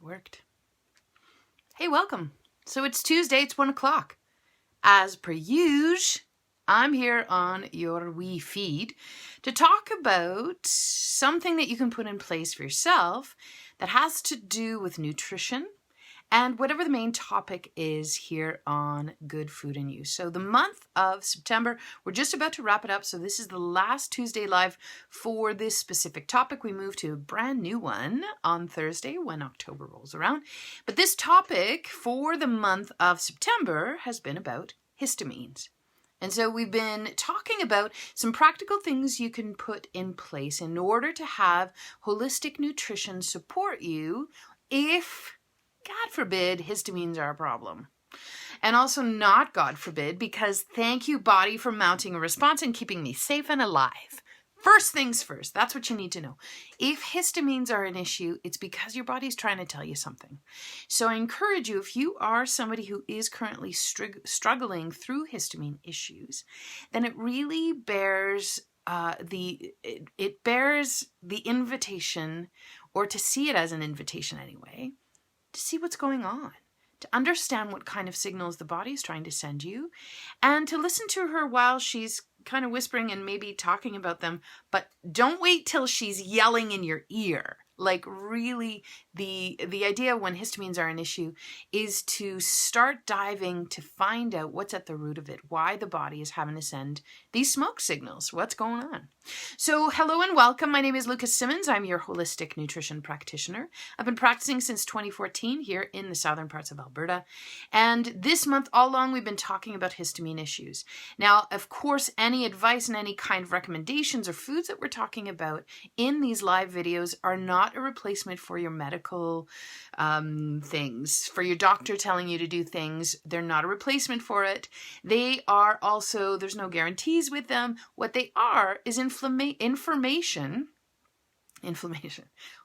It worked. Hey, welcome. So it's Tuesday, it's 1 o'clock. As per usual, I'm here on your wee feed to talk about something that you can put in place for yourself that has to do with nutrition and whatever the main topic is here on Good Food and You. So the month of September, we're just about to wrap it up. So this is the last Tuesday live for this specific topic. We move to a brand new one on Thursday when October rolls around. But this topic for the month of September has been about histamines. And so we've been talking about some practical things you can put in place in order to have holistic nutrition support you if, God forbid, histamines are a problem. And also not, God forbid, because thank you, body, for mounting a response and keeping me safe and alive. First things first, that's what you need to know. If histamines are an issue, it's because your body's trying to tell you something. So I encourage you, if you are somebody who is currently struggling through histamine issues, then it really bears it bears the invitation, or to see it as an invitation anyway, to see what's going on, to understand what kind of signals the body is trying to send you, and to listen to her while she's kind of whispering and maybe talking about them, but don't wait till she's yelling in your ear. Like really, the idea when histamines are an issue is to start diving to find out what's at the root of it, why the body is having to send these smoke signals, what's going on. So hello and welcome. My name is Lucas Simmons. I'm your holistic nutrition practitioner. I've been practicing since 2014 here in the southern parts of Alberta. And this month all along, we've been talking about histamine issues. Now, of course, any advice and any kind of recommendations or foods that we're talking about in these live videos are not a replacement for your medical things, for your doctor telling you to do things. They're not a replacement for it. They are also, there's no guarantees with them. What they are is information.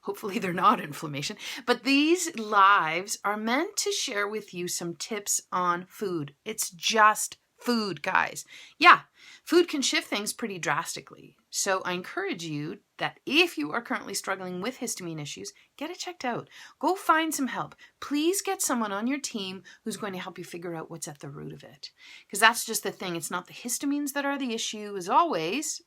Hopefully they're not inflammation. But these lives are meant to share with you some tips on food. It's just food, guys. Yeah, food can shift things pretty drastically. So I encourage you that if you are currently struggling with histamine issues, get it checked out. Go find some help. Please get someone on your team who's going to help you figure out what's at the root of it. Because that's just the thing. It's not the histamines that are the issue, as always.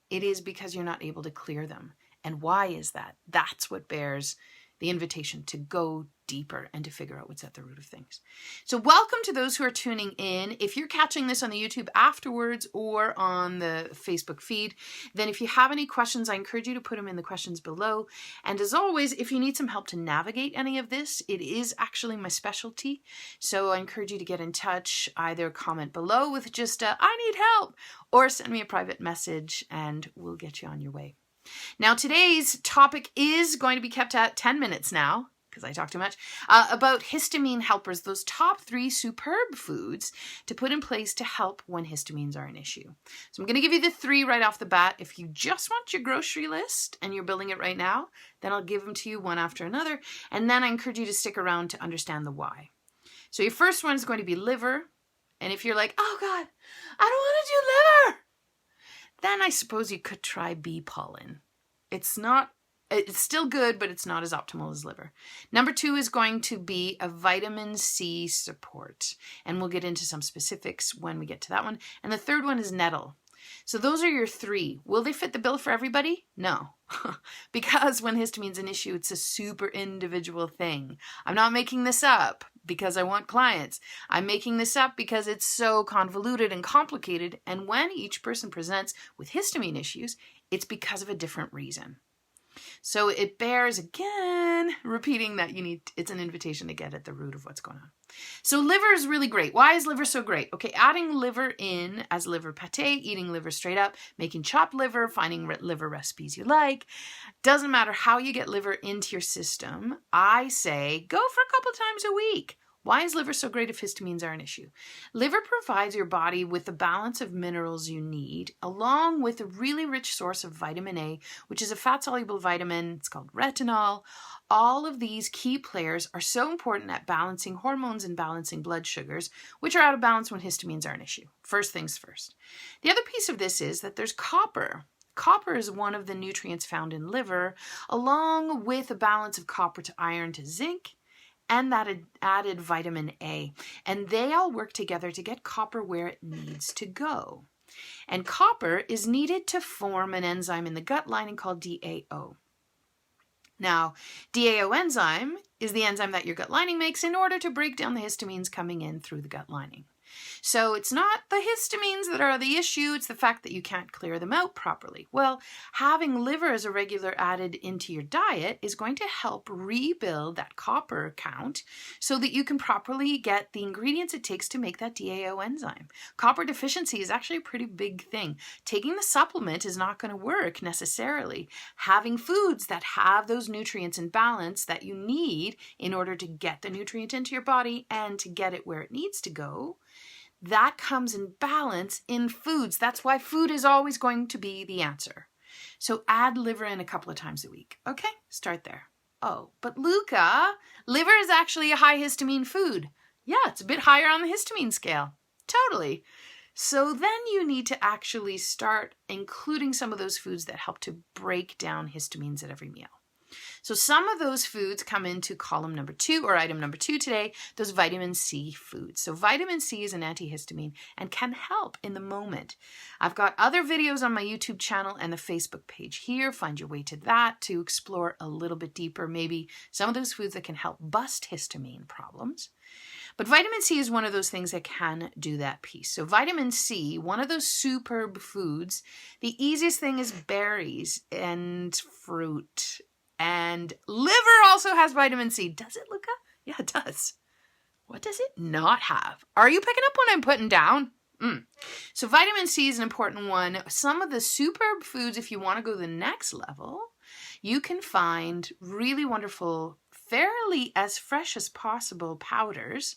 It is because you're not able to clear them. And why is that? That's what bears the invitation to go deeper and to figure out what's at the root of things. So welcome to those who are tuning in. If you're catching this on the YouTube afterwards or on the Facebook feed, then if you have any questions, I encourage you to put them in the questions below. And as always, if you need some help to navigate any of this, it is actually my specialty. So I encourage you to get in touch, either comment below with just I need help, or send me a private message and we'll get you on your way. Now, today's topic is going to be kept at 10 minutes now, because I talk too much, about histamine helpers, those top 3 superb foods to put in place to help when histamines are an issue. So I'm going to give you the 3 right off the bat. If you just want your grocery list and you're building it right now, then I'll give them to you one after another. And then I encourage you to stick around to understand the why. So your first one is going to be liver. And if you're like, oh God, I don't want to do liver, then I suppose you could try bee pollen. It's still good, but it's not as optimal as liver. Number 2 is going to be a vitamin C support. And we'll get into some specifics when we get to that one. And the third one is nettle. So those are your 3. Will they fit the bill for everybody? No. Because when histamine's an issue, it's a super individual thing. I'm not making this up because I want clients. I'm making this up because it's so convoluted and complicated. And when each person presents with histamine issues, it's because of a different reason. So it bears, again, repeating that it's an invitation to get at the root of what's going on. So liver is really great. Why is liver so great? Okay, adding liver in as liver pate, eating liver straight up, making chopped liver, finding liver recipes you like. Doesn't matter how you get liver into your system. I say go for a couple times a week. Why is liver so great if histamines are an issue? Liver provides your body with the balance of minerals you need, along with a really rich source of vitamin A, which is a fat-soluble vitamin. It's called retinol. All of these key players are so important at balancing hormones and balancing blood sugars, which are out of balance when histamines are an issue. First things first. The other piece of this is that there's copper. Copper is one of the nutrients found in liver, along with a balance of copper to iron to zinc. and that added vitamin A. And they all work together to get copper where it needs to go. And copper is needed to form an enzyme in the gut lining called DAO. Now, DAO enzyme is the enzyme that your gut lining makes in order to break down the histamines coming in through the gut lining. So it's not the histamines that are the issue, it's the fact that you can't clear them out properly. Well, having liver as a regular added into your diet is going to help rebuild that copper count so that you can properly get the ingredients it takes to make that DAO enzyme. Copper deficiency is actually a pretty big thing. Taking the supplement is not going to work necessarily. Having foods that have those nutrients in balance that you need in order to get the nutrient into your body and to get it where it needs to go, that comes in balance in foods. That's why food is always going to be the answer. So add liver in a couple of times a week. Okay, start there. Oh, but Luca, liver is actually a high histamine food. Yeah, it's a bit higher on the histamine scale. Totally. So then you need to actually start including some of those foods that help to break down histamines at every meal. So some of those foods come into column number 2 or item number 2 today, those vitamin C foods. So vitamin C is an antihistamine and can help in the moment. I've got other videos on my YouTube channel and the Facebook page here. Find your way to that to explore a little bit deeper, maybe some of those foods that can help bust histamine problems. But vitamin C is one of those things that can do that piece. So vitamin C, one of those superb foods, the easiest thing is berries and fruit. And liver also has vitamin C. Does it, Luca? Yeah, it does. What does it not have? Are you picking up what I'm putting down? So vitamin C is an important one. Some of the superb foods, if you want to go to the next level, you can find really wonderful, fairly as fresh as possible powders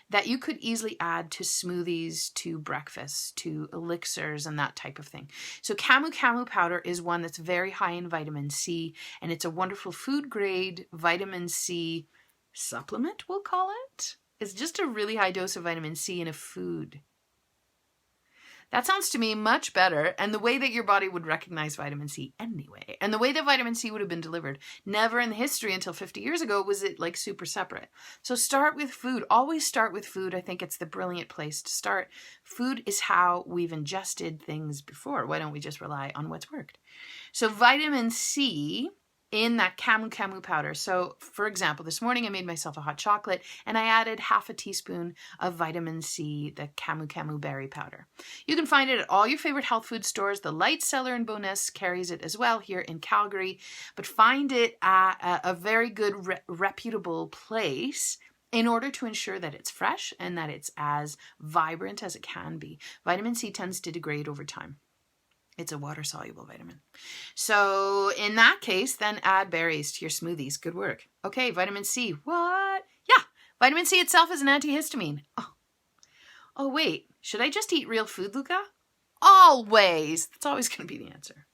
that you could easily add to smoothies, to breakfast, to elixirs, and that type of thing. So camu powder is one that's very high in vitamin C, and it's a wonderful food-grade vitamin C supplement, we'll call it. It's just a really high dose of vitamin C in a food. That sounds to me much better, and the way that your body would recognize vitamin C anyway, and the way that vitamin C would have been delivered. Never in the history until 50 years ago was it like super separate. So start with food. Always start with food. I think it's the brilliant place to start. Food is how we've ingested things before. Why don't we just rely on what's worked? So vitamin C in that camu powder. So for example, this morning I made myself a hot chocolate and I added half a teaspoon of vitamin C, the camu berry powder. You can find it at all your favorite health food stores. The Light Cellar in Bowness carries it as well here in Calgary, but find it at a very good reputable place in order to ensure that it's fresh and that it's as vibrant as it can be. Vitamin C tends to degrade over time. It's a water-soluble vitamin. So in that case, then add berries to your smoothies. Good work. Okay, vitamin C. What? Yeah, vitamin C itself is an antihistamine. Oh wait, should I just eat real food, Luca? Always. That's always going to be the answer.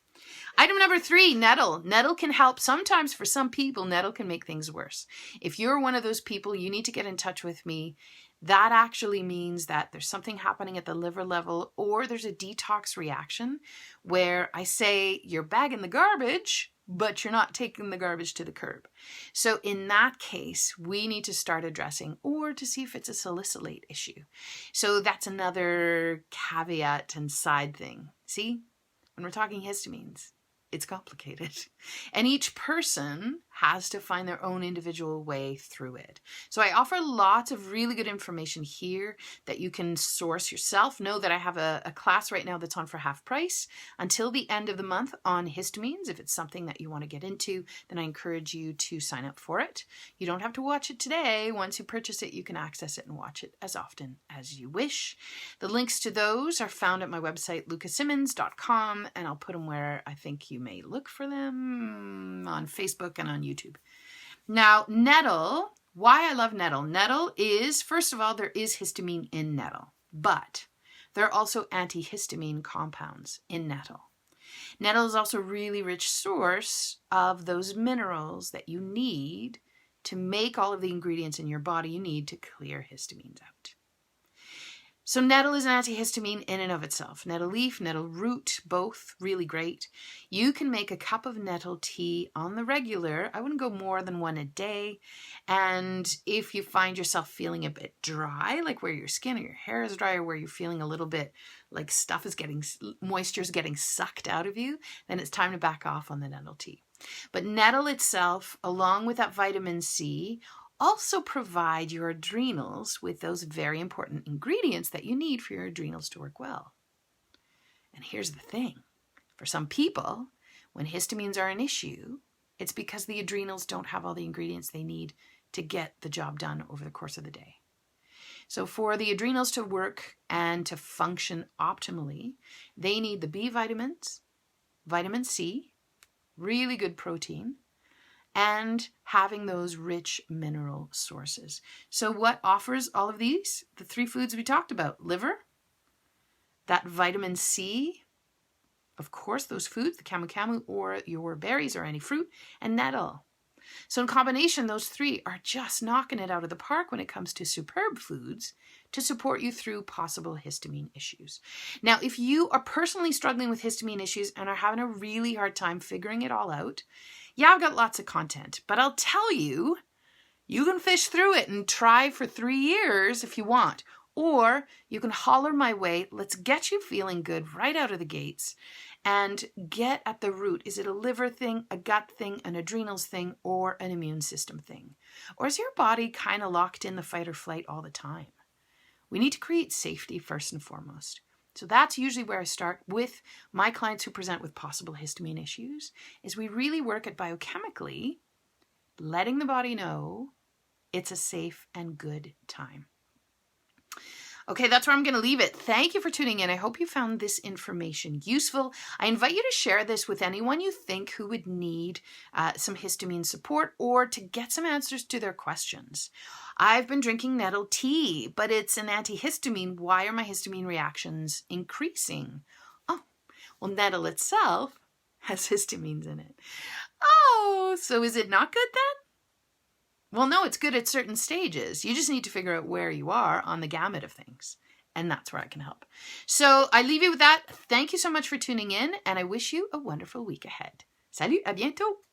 Item number 3, nettle. Nettle can help. Sometimes for some people, nettle can make things worse. If you're one of those people, you need to get in touch with me. That actually means that there's something happening at the liver level, or there's a detox reaction where I say you're bagging the garbage, but you're not taking the garbage to the curb. So in that case, we need to start addressing, or to see if it's a salicylate issue. So that's another caveat and side thing. See, when we're talking histamines, it's complicated. And each person has to find their own individual way through it. So I offer lots of really good information here that you can source yourself. Know that I have a class right now that's on for half price until the end of the month on histamines. If it's something that you want to get into, then I encourage you to sign up for it. You don't have to watch it today. Once you purchase it, you can access it and watch it as often as you wish. The links to those are found at my website, lucasimmons.com, and I'll put them where I think you may look for them, on Facebook and on YouTube. Now, nettle, why I love nettle. Nettle is, first of all, there is histamine in nettle, but there are also antihistamine compounds in nettle. Nettle is also a really rich source of those minerals that you need to make all of the ingredients in your body you need to clear histamines out. So nettle is an antihistamine in and of itself. Nettle leaf, nettle root, both really great. You can make a cup of nettle tea on the regular. I wouldn't go more than one a day. And if you find yourself feeling a bit dry, like where your skin or your hair is dry, or where you're feeling a little bit like moisture is getting sucked out of you, then it's time to back off on the nettle tea. But nettle itself, along with that vitamin C, also provide your adrenals with those very important ingredients that you need for your adrenals to work well. And here's the thing. For some people, when histamines are an issue, it's because the adrenals don't have all the ingredients they need to get the job done over the course of the day. So for the adrenals to work and to function optimally, they need the B vitamins, vitamin C, really good protein, and having those rich mineral sources. So what offers all of these? The 3 foods we talked about: liver, that vitamin C, of course, those foods, the camu camu or your berries or any fruit, and nettle. So in combination, those 3 are just knocking it out of the park when it comes to superb foods to support you through possible histamine issues. Now, if you are personally struggling with histamine issues and are having a really hard time figuring it all out, yeah, I've got lots of content, but I'll tell you, you can fish through it and try for 3 years if you want. Or you can holler my way. Let's get you feeling good right out of the gates and get at the root. Is it a liver thing, a gut thing, an adrenals thing, or an immune system thing? Or is your body kind of locked in the fight or flight all the time? We need to create safety first and foremost. So that's usually where I start with my clients who present with possible histamine issues, is we really work at biochemically letting the body know it's a safe and good time. Okay, that's where I'm going to leave it. Thank you for tuning in. I hope you found this information useful. I invite you to share this with anyone you think who would need some histamine support or to get some answers to their questions. I've been drinking nettle tea, but it's an antihistamine. Why are my histamine reactions increasing? Oh, well, nettle itself has histamines in it. Oh, so is it not good then? Well, no, it's good at certain stages. You just need to figure out where you are on the gamut of things. And that's where I can help. So I leave you with that. Thank you so much for tuning in, and I wish you a wonderful week ahead. Salut, à bientôt!